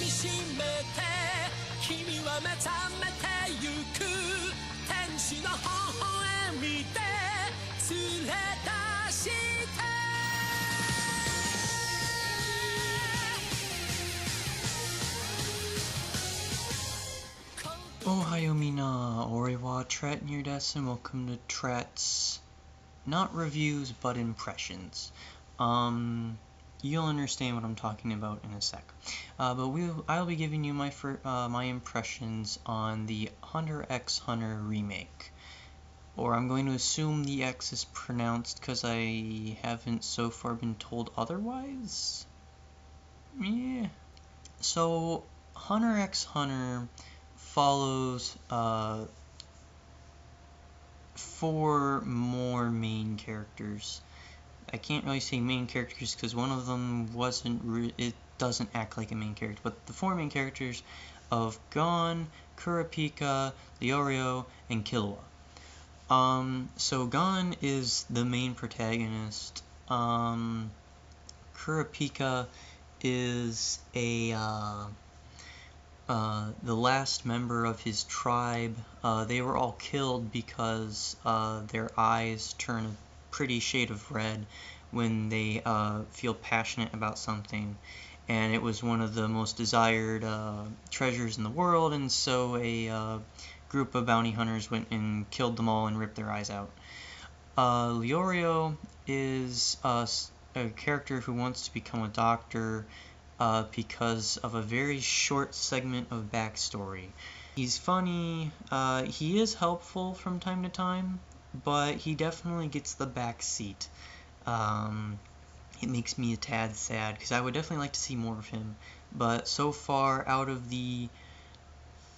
みしめて君は目覚めてゆく天使の微笑みで連れ出してOhayo mina, Orewa, Trat near desu, and welcome to Trat's, not reviews, but impressions. You'll understand what I'm talking about in a sec. But I'll be giving you my impressions on the Hunter x Hunter remake. Or I'm going to assume the X is pronounced because I haven't so far been told otherwise? Yeah. So, Hunter x Hunter follows 4 more main characters. I can't really say main characters because one of them it doesn't act like a main character, but the 4 main characters of Gon, Qurupeco, Leorio, and Kilowog. So Gon is the main protagonist. Qurupeco is the last member of his tribe. They were all killed because their eyes turn a pretty shade of red when they feel passionate about something, and it was one of the most desired treasures in the world, and so a group of bounty hunters went and killed them all and ripped their eyes out. Leorio is a character who wants to become a doctor because of a very short segment of backstory. He's funny, he is helpful from time to time, but he definitely gets the back seat. It makes me a tad sad, because I would definitely like to see more of him, but so far, out of the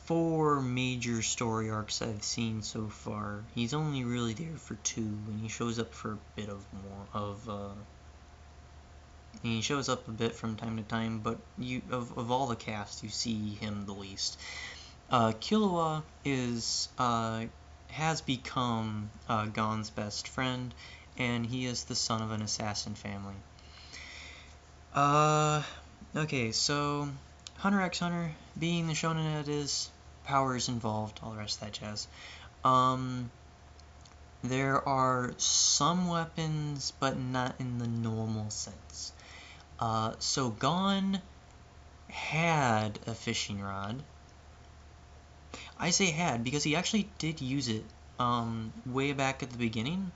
4 major story arcs I've seen so far, he's only really there for 2, and he shows up for a bit he shows up a bit from time to time, but of all the cast, you see him the least. Kilowog has become Gon's best friend, and he is the son of an assassin family. Okay, so Hunter x Hunter, being the shonen it is, powers involved, all the rest of that jazz. There are some weapons, but not in the normal sense. So Gon had a fishing rod. I say had because he actually did use it way back at the beginning,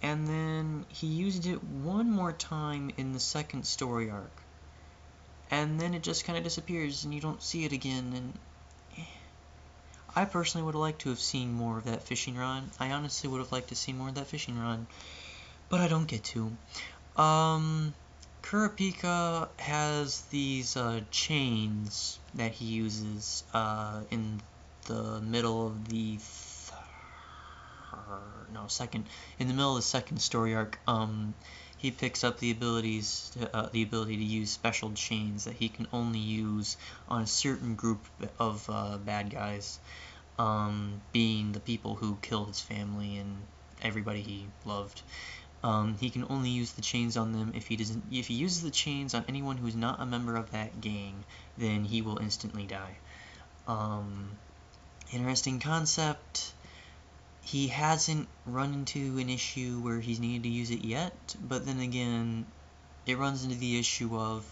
and then he used it one more time in the second story arc, and then it just kind of disappears and you don't see it again. And I personally would have liked to have seen more of that fishing rod. I honestly would have liked to see more of that fishing rod, but I don't get to. Qurupeco has these chains that he uses in the middle of the second story arc. He picks up the ability to use special chains that he can only use on a certain group of bad guys, being the people who killed his family and everybody he loved. He can only use the chains on them. If he uses the chains on anyone who is not a member of that gang, then he will instantly die. Interesting concept. He hasn't run into an issue where he's needed to use it yet, but then again, it runs into the issue of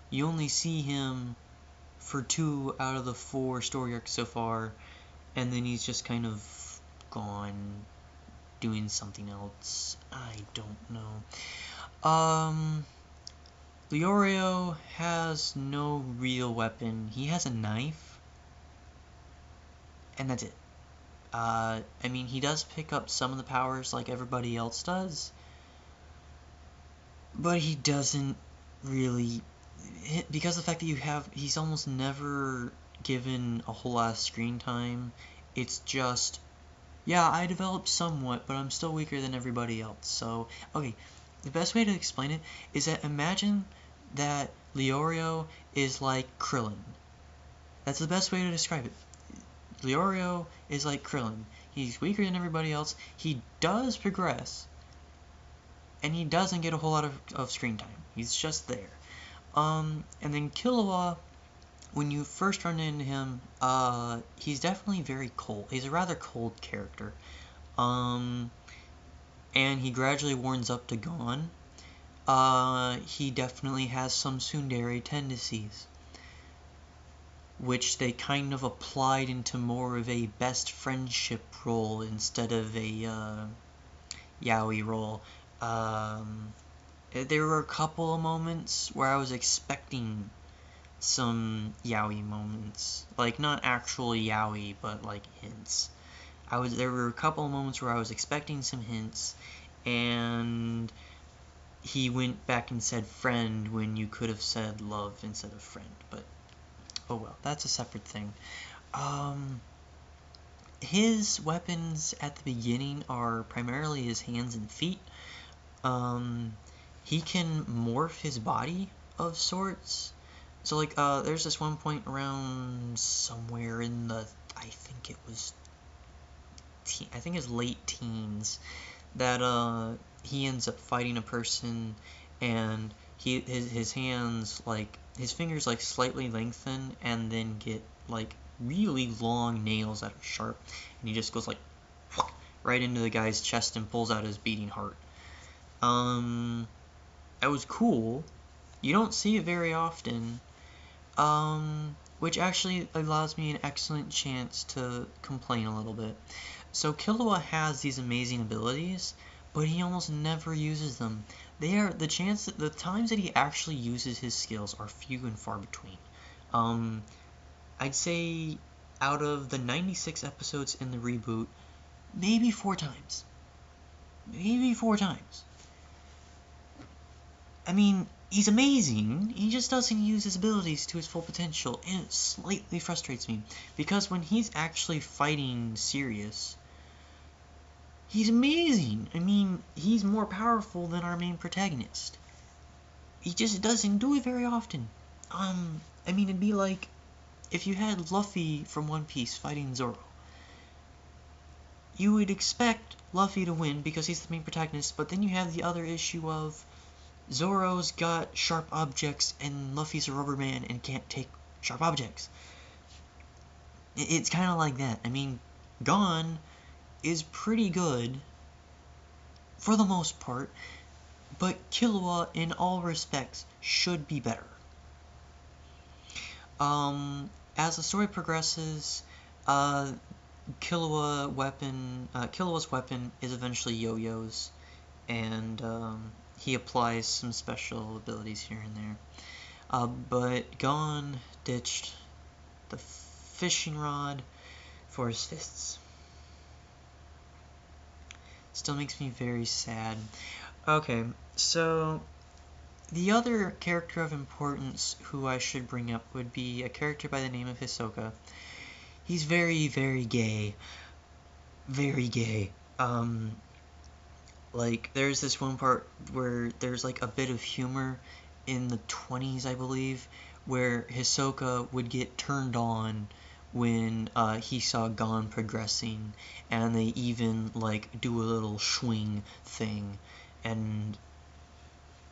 you only see him for 2 out of the 4 story arcs so far, and then he's just kind of gone doing something else. I don't know. Leorio has no real weapon. He has a knife, and that's it. I mean, he does pick up some of the powers like everybody else does, but he doesn't really, because of the fact that he's almost never given a whole lot of screen time. It's just, yeah, I developed somewhat, but I'm still weaker than everybody else. So, okay, the best way to explain it is that imagine that Leorio is like Krillin. That's the best way to describe it. Leorio is like Krillin. He's weaker than everybody else. He does progress, and he doesn't get a whole lot of screen time. He's just there. And then Killua, when you first run into him, he's definitely very cold. He's a rather cold character. And he gradually warms up to Gon. He definitely has some tsundere tendencies, which they kind of applied into more of a best friendship role instead of a yaoi role. There were a couple of moments where I was expecting some yaoi moments, like not actual yaoi, but like hints. There were a couple of moments where I was expecting some hints, and he went back and said friend when you could have said love instead of friend, but oh well, that's a separate thing. His weapons at the beginning are primarily his hands and feet. He can morph his body of sorts. So like, there's this one point around somewhere in the, I think it's late teens, that he ends up fighting a person, and his hands, like his fingers, like slightly lengthen and then get like really long nails that are sharp, and he just goes like right into the guy's chest and pulls out his beating heart. That was cool. You don't see it very often. Which actually allows me an excellent chance to complain a little bit. So Killua has these amazing abilities, but he almost never uses them. The times that he actually uses his skills are few and far between. I'd say out of the 96 episodes in the reboot, maybe 4 times. Maybe 4 times. I mean, he's amazing, he just doesn't use his abilities to his full potential, and it slightly frustrates me, because when he's actually fighting Sirius, he's amazing. I mean, he's more powerful than our main protagonist. He just doesn't do it very often. I mean, it'd be like if you had Luffy from One Piece fighting Zoro. You would expect Luffy to win because he's the main protagonist, but then you have the other issue of Zoro's got sharp objects and Luffy's a rubber man and can't take sharp objects. It's kind of like that. I mean, Gon is pretty good for the most part, but Killua in all respects should be better. As the story progresses, Killua's weapon is eventually yo-yos, and he applies some special abilities here and there. But Gon ditched the fishing rod for his fists. Still makes me very sad. Okay, so the other character of importance who I should bring up would be a character by the name of Hisoka. He's very, very gay. Very gay. Like, there's this one part where there's like a bit of humor in the 20s, I believe, where Hisoka would get turned on when he saw Gon progressing, and they even like do a little swing thing, and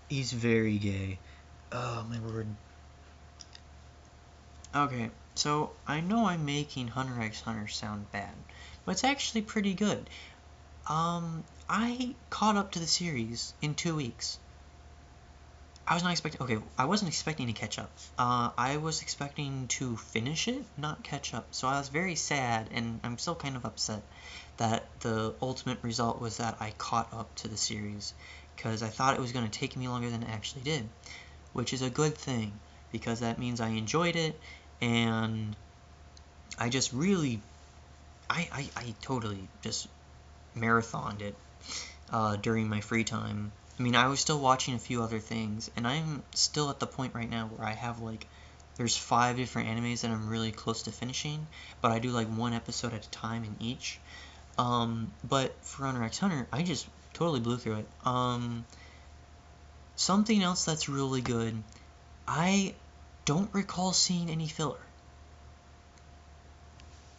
he's very gay. Oh my word. Okay, so I know I'm making Hunter x Hunter sound bad, but it's actually pretty good. I caught up to the series in 2 weeks. I wasn't expecting to catch up. I was expecting to finish it, not catch up. So I was very sad, and I'm still kind of upset that the ultimate result was that I caught up to the series, because I thought it was going to take me longer than it actually did, which is a good thing, because that means I enjoyed it, and I just really, I totally just marathoned it during my free time. I mean, I was still watching a few other things, and I'm still at the point right now where I have like, there's 5 different animes that I'm really close to finishing, but I do like 1 episode at a time in each. But for Hunter x Hunter, I just totally blew through it. Something else that's really good, I don't recall seeing any filler.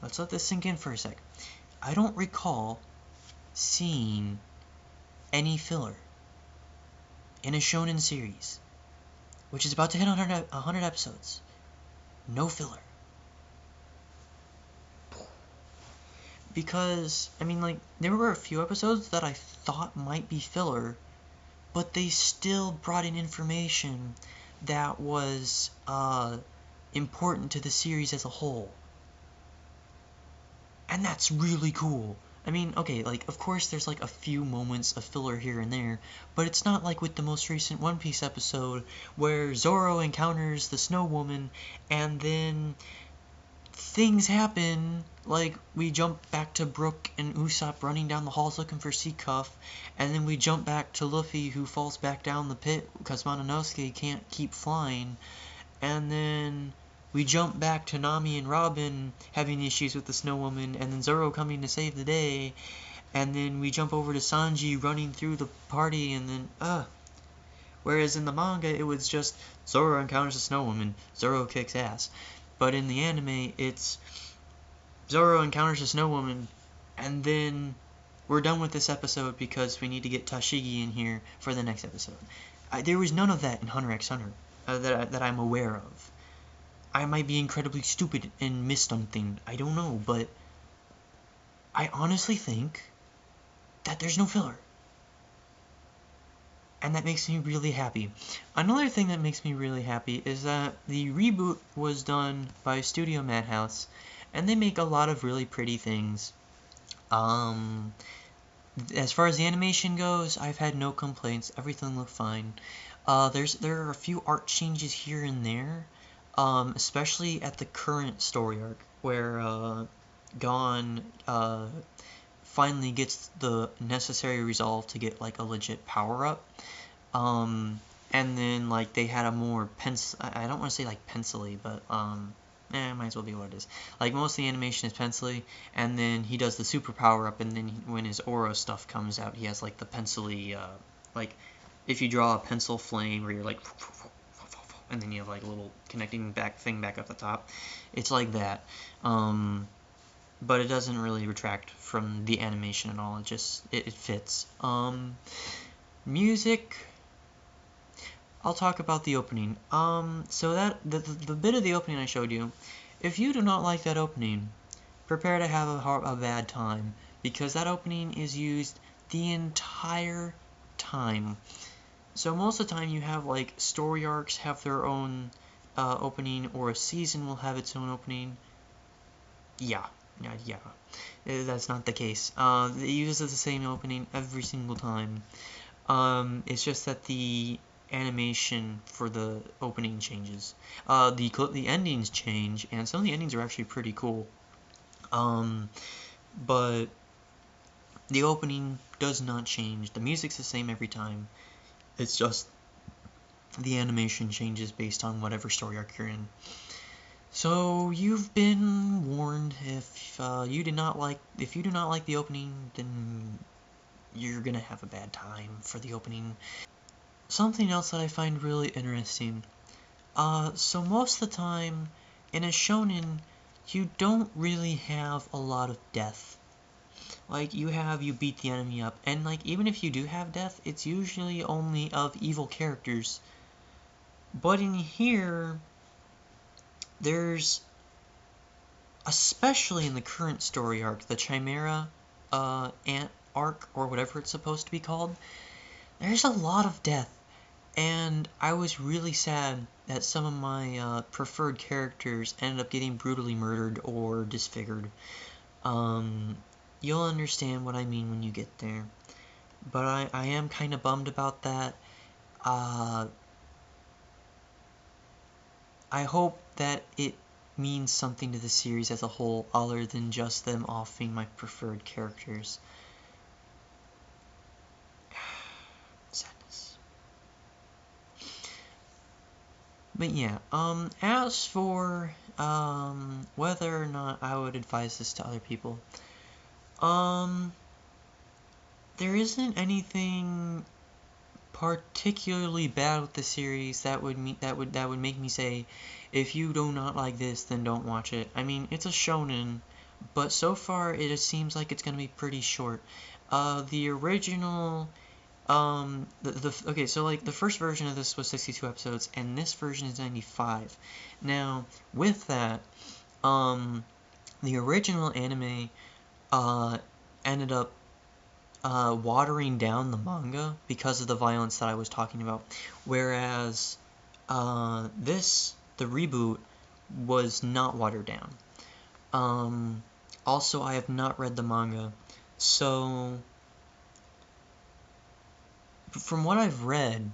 Let's let this sink in for a sec. I don't recall seeing any filler in a shonen series. which is about to hit 100 episodes. No filler. Because, I mean, like, there were a few episodes that I thought might be filler, but they still brought in information that was important to the series as a whole. And that's really cool. I mean, okay, like, of course there's like a few moments of filler here and there, but it's not like with the most recent One Piece episode where Zoro encounters the Snow Woman and then things happen, like we jump back to Brook and Usopp running down the halls looking for Sea Cuff, and then we jump back to Luffy who falls back down the pit because Mononosuke can't keep flying, and then we jump back to Nami and Robin having issues with the Snow Woman, and then Zoro coming to save the day, and then we jump over to Sanji running through the party, and then, whereas in the manga it was just Zoro encounters the Snow Woman, Zoro kicks ass. But in the anime, it's Zoro encounters the Snow Woman, and then we're done with this episode because we need to get Tashigi in here for the next episode. There was none of that in Hunter x Hunter that I'm aware of. I might be incredibly stupid and miss something, I don't know, but I honestly think that there's no filler. And that makes me really happy. Another thing that makes me really happy is that the reboot was done by Studio Madhouse, and they make a lot of really pretty things. As far as the animation goes, I've had no complaints. Everything looked fine. There are a few art changes here and there, especially at the current story arc, where Gon finally gets the necessary resolve to get like a legit power up. And then like they had a more I don't want to say like pencil-y, but it might as well be what it is. Like most of the animation is pencil-y, and then he does the super power up, and then when his aura stuff comes out, he has like the pencil-y, like if you draw a pencil flame where you're like, and then you have like a little connecting thing back up the top. It's like that. But it doesn't really retract from the animation at all. It fits. Music. I'll talk about the opening. So that the bit of the opening I showed you, if you do not like that opening, prepare to have a bad time, because that opening is used the entire time. So most of the time you have like story arcs have their own opening, or a season will have its own opening. Yeah. That's not the case. It uses the same opening every single time. It's just that the animation for the opening changes. The endings change, and some of the endings are actually pretty cool. But the opening does not change. The music's the same every time. It's just the animation changes based on whatever story arc you're in. So you've been warned. If you do not like the opening, then you're gonna have a bad time for the opening. Something else that I find really interesting. So most of the time in a shonen, you don't really have a lot of death. Like you beat the enemy up, and like even if you do have death, it's usually only of evil characters. But in here, there's, especially in the current story arc, the Chimera Ant arc, or whatever it's supposed to be called, there's a lot of death, and I was really sad that some of my preferred characters ended up getting brutally murdered or disfigured. You'll understand what I mean when you get there, but I am kind of bummed about that. I hope that it means something to the series as a whole, other than just them offing my preferred characters. Sadness. But yeah, as for whether or not I would advise this to other people, there isn't anything particularly bad with the series that would make me say, if you do not like this, then don't watch it. I mean, it's a shonen, but so far it seems like it's gonna be pretty short. The original okay, so like the first version of this was 62 episodes, and this version is 95. Now, with that, the original anime ended up watering down the manga because of the violence that I was talking about, whereas the reboot, was not watered down. Also, I have not read the manga, so from what I've read,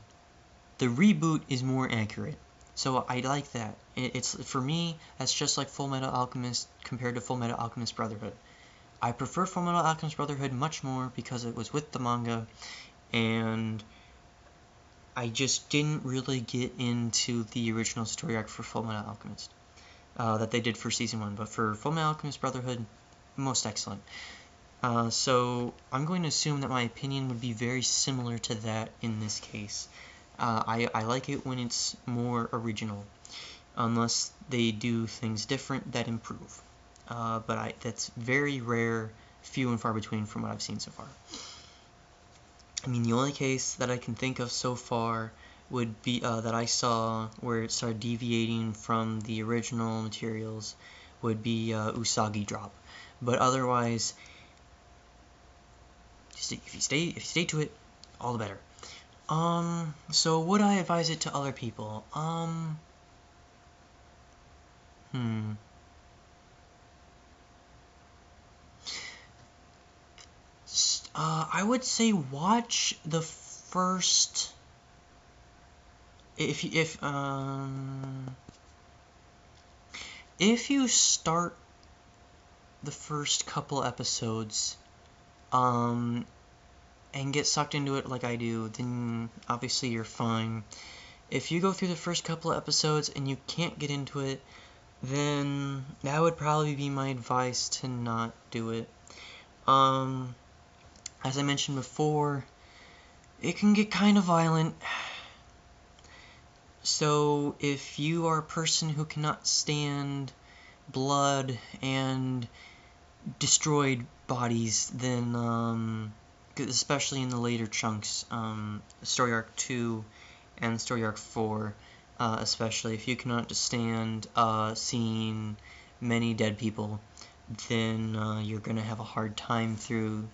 the reboot is more accurate. So I like that. It's, for me, that's just like Full Metal Alchemist compared to Full Metal Alchemist Brotherhood. I prefer Full Metal Alchemist Brotherhood much more because it was with the manga, and I just didn't really get into the original story arc for Full Metal Alchemist that they did for Season 1, but for Full Metal Alchemist Brotherhood, most excellent. So I'm going to assume that my opinion would be very similar to that in this case. I like it when it's more original, unless they do things different that improve. But that's very rare, few and far between from what I've seen so far. I mean, the only case that I can think of so far would be that I saw where it started deviating from the original materials would be Usagi Drop. But otherwise, if you stay to it, all the better. So would I advise it to other people? I would say watch the first. If you start the first couple episodes, and get sucked into it like I do, then obviously you're fine. If you go through the first couple of episodes and you can't get into it, then that would probably be my advice to not do it. As I mentioned before, it can get kind of violent. So if you are a person who cannot stand blood and destroyed bodies, then especially in the later chunks, Story Arc 2 and Story Arc 4, especially, if you cannot stand seeing many dead people, then you're going to have a hard time through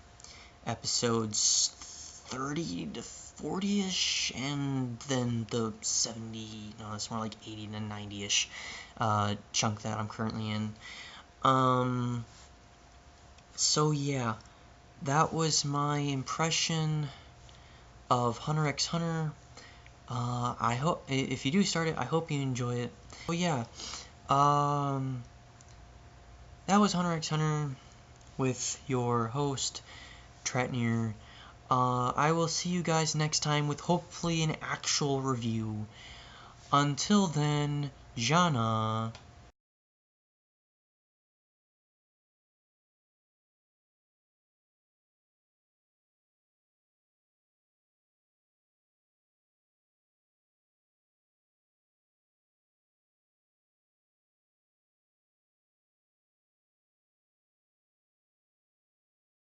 episodes 30 to 40-ish, and then the 70, no, it's more like 80 to 90-ish chunk that I'm currently in. So yeah, that was my impression of Hunter x Hunter. I hope, if you do start it, I hope you enjoy it. Oh yeah, that was Hunter x Hunter with your host, Tratnir. I will see you guys next time with hopefully an actual review. Until then, Jana.